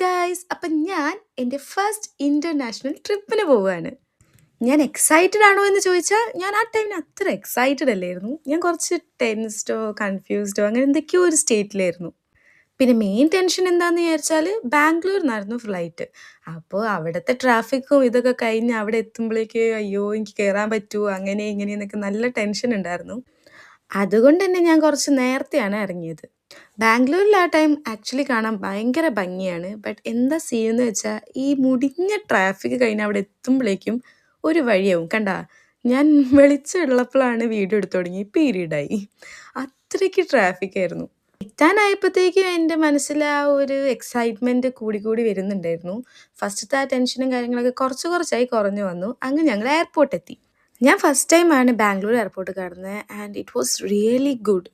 Guys, അപ്പം ഞാൻ എൻ്റെ ഫസ്റ്റ് ഇൻ്റർനാഷണൽ ട്രിപ്പിന് പോവുകയാണ്. ഞാൻ എക്സൈറ്റഡ് ആണോ എന്ന് ചോദിച്ചാൽ ഞാൻ ആ ടൈമിന് അത്ര എക്സൈറ്റഡ് അല്ലായിരുന്നു. ഞാൻ കുറച്ച് ടെൻസ്ഡോ കൺഫ്യൂസ്ഡോ അങ്ങനെ എന്തൊക്കെയോ ഒരു സ്റ്റേറ്റിലായിരുന്നു. പിന്നെ മെയിൻ ടെൻഷൻ എന്താണെന്ന് വിചാരിച്ചാൽ ബാംഗ്ലൂരിനായിരുന്നു ഫ്ലൈറ്റ്. അപ്പോൾ അവിടുത്തെ ട്രാഫിക്കും ഇതൊക്കെ കഴിഞ്ഞ് അവിടെ എത്തുമ്പോഴേക്ക് അയ്യോ എനിക്ക് കയറാൻ പറ്റുമോ അങ്ങനെ ഇങ്ങനെ എന്നൊക്കെ നല്ല ടെൻഷൻ ഉണ്ടായിരുന്നു. അതുകൊണ്ട് തന്നെ ഞാൻ കുറച്ച് നേരത്തെയാണ് ഇറങ്ങിയത്. ബാംഗ്ലൂരിൽ ആ ടൈം ആക്ച്വലി കാണാൻ ഭയങ്കര ഭംഗിയാണ്. ബട്ട് എന്താ സീനെന്ന് വെച്ചാൽ ഈ മുടിഞ്ഞ ട്രാഫിക് കഴിഞ്ഞ് അവിടെ എത്തുമ്പോഴേക്കും ഒരു വഴിയാവും. കണ്ടാ? ഞാൻ വെളിച്ചമുള്ളപ്പോഴാണ് വീഡിയോ എടുത്തു തുടങ്ങി. പീരീഡായി. അത്രയ്ക്ക് ട്രാഫിക്കായിരുന്നു. എത്താനായപ്പോഴത്തേക്കും എൻ്റെ മനസ്സിൽ ആ ഒരു എക്സൈറ്റ്മെൻറ്റ് കൂടി കൂടി വരുന്നുണ്ടായിരുന്നു. ഫസ്റ്റത്തെ ആ ടെൻഷനും കാര്യങ്ങളൊക്കെ കുറച്ച് കുറച്ചായി കുറഞ്ഞു വന്നു. അങ്ങനെ ഞങ്ങൾ എയർപോർട്ടെത്തി. ഞാൻ ഫസ്റ്റ് ടൈമാണ് ബാംഗ്ലൂർ എയർപോർട്ട് കാണുന്നത് and it was really good.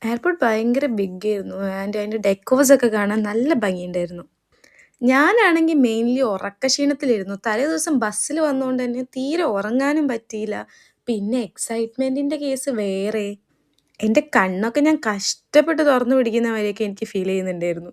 Airport ഭയങ്കര ബിഗ്ഗായിരുന്നു ആൻഡ് അതിൻ്റെ ഡെക്കോസൊക്കെ കാണാൻ നല്ല ഭംഗിയുണ്ടായിരുന്നു. ഞാനാണെങ്കിൽ മെയിൻലി ഉറക്കക്ഷീണത്തിലിരുന്നു. തലേ ദിവസം ബസ്സിൽ വന്നതുകൊണ്ട് തന്നെ തീരെ ഉറങ്ങാനും പറ്റിയില്ല. പിന്നെ എക്സൈറ്റ്മെൻറ്റിൻ്റെ കേസ് വേറെ. എൻ്റെ കണ്ണൊക്കെ ഞാൻ കഷ്ടപ്പെട്ട് തുറന്നു പിടിക്കുന്ന വരെയൊക്കെ എനിക്ക് ഫീൽ ചെയ്യുന്നുണ്ടായിരുന്നു.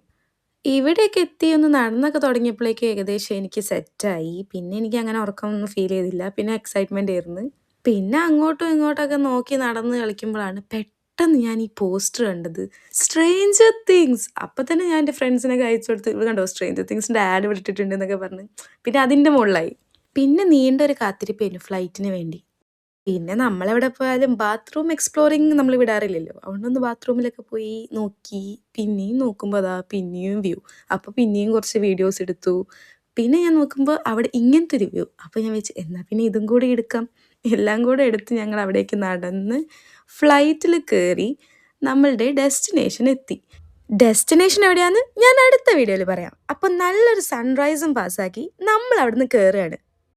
ഇവിടെയൊക്കെ എത്തി ഒന്ന് നടന്നൊക്കെ തുടങ്ങിയപ്പോഴേക്കും ഏകദേശം എനിക്ക് സെറ്റായി. പിന്നെ എനിക്ക് അങ്ങനെ ഉറക്കമൊന്നും ഫീൽ ചെയ്തില്ല. പിന്നെ എക്സൈറ്റ്മെൻ്റ് ആയിരുന്നു. പിന്നെ അങ്ങോട്ടും ഇങ്ങോട്ടൊക്കെ നോക്കി നടന്ന് കളിക്കുമ്പോഴാണ് പെട്ടെന്ന് ഞാൻ ഈ പോസ്റ്റർ കണ്ടത്. Stranger things. അപ്പം തന്നെ ഞാൻ എൻ്റെ ഫ്രണ്ട്സിനൊക്കെ അയച്ചു കൊടുത്ത് ഇത് കണ്ടോ സ്ട്രേഞ്ചർ തിങ്സിൻ്റെ ആഡ് വിട്ടിട്ടുണ്ട് എന്നൊക്കെ പറഞ്ഞ്. പിന്നെ അതിൻ്റെ മുകളിലായി. പിന്നെ നീണ്ടൊരു കാത്തിരിപ്പായിരുന്നു ഫ്ലൈറ്റിന് വേണ്ടി. പിന്നെ നമ്മളെവിടെ പോയാലും ബാത്റൂം എക്സ്പ്ലോറിങ് നമ്മൾ വിടാറില്ലല്ലോ. അതുകൊണ്ടൊന്ന് ബാത്റൂമിലൊക്കെ പോയി നോക്കി. പിന്നെയും നോക്കുമ്പോൾ അതാ പിന്നെയും വ്യൂ. അപ്പോൾ പിന്നെയും കുറച്ച് വീഡിയോസ് എടുത്തു. പിന്നെ ഞാൻ നോക്കുമ്പോൾ അവിടെ ഇങ്ങനത്തെ ഒരു വ്യൂ. അപ്പോൾ ഞാൻ വിചാരിച്ചു എന്നാൽ പിന്നെ ഇതും കൂടി എടുക്കാം. എല്ലാം കൂടെ എടുത്ത് ഞങ്ങൾ അവിടേക്ക് നടന്ന് ഫ്ലൈറ്റിൽ കയറി നമ്മളുടെ ഡെസ്റ്റിനേഷൻ എത്തി. ഡെസ്റ്റിനേഷൻ എവിടെയാണെന്ന് ഞാൻ അടുത്ത വീഡിയോയിൽ പറയാം. അപ്പോൾ നല്ലൊരു സൺറൈസും പാസ്സാക്കി നമ്മൾ അവിടുന്ന് കയറുകയാണ്.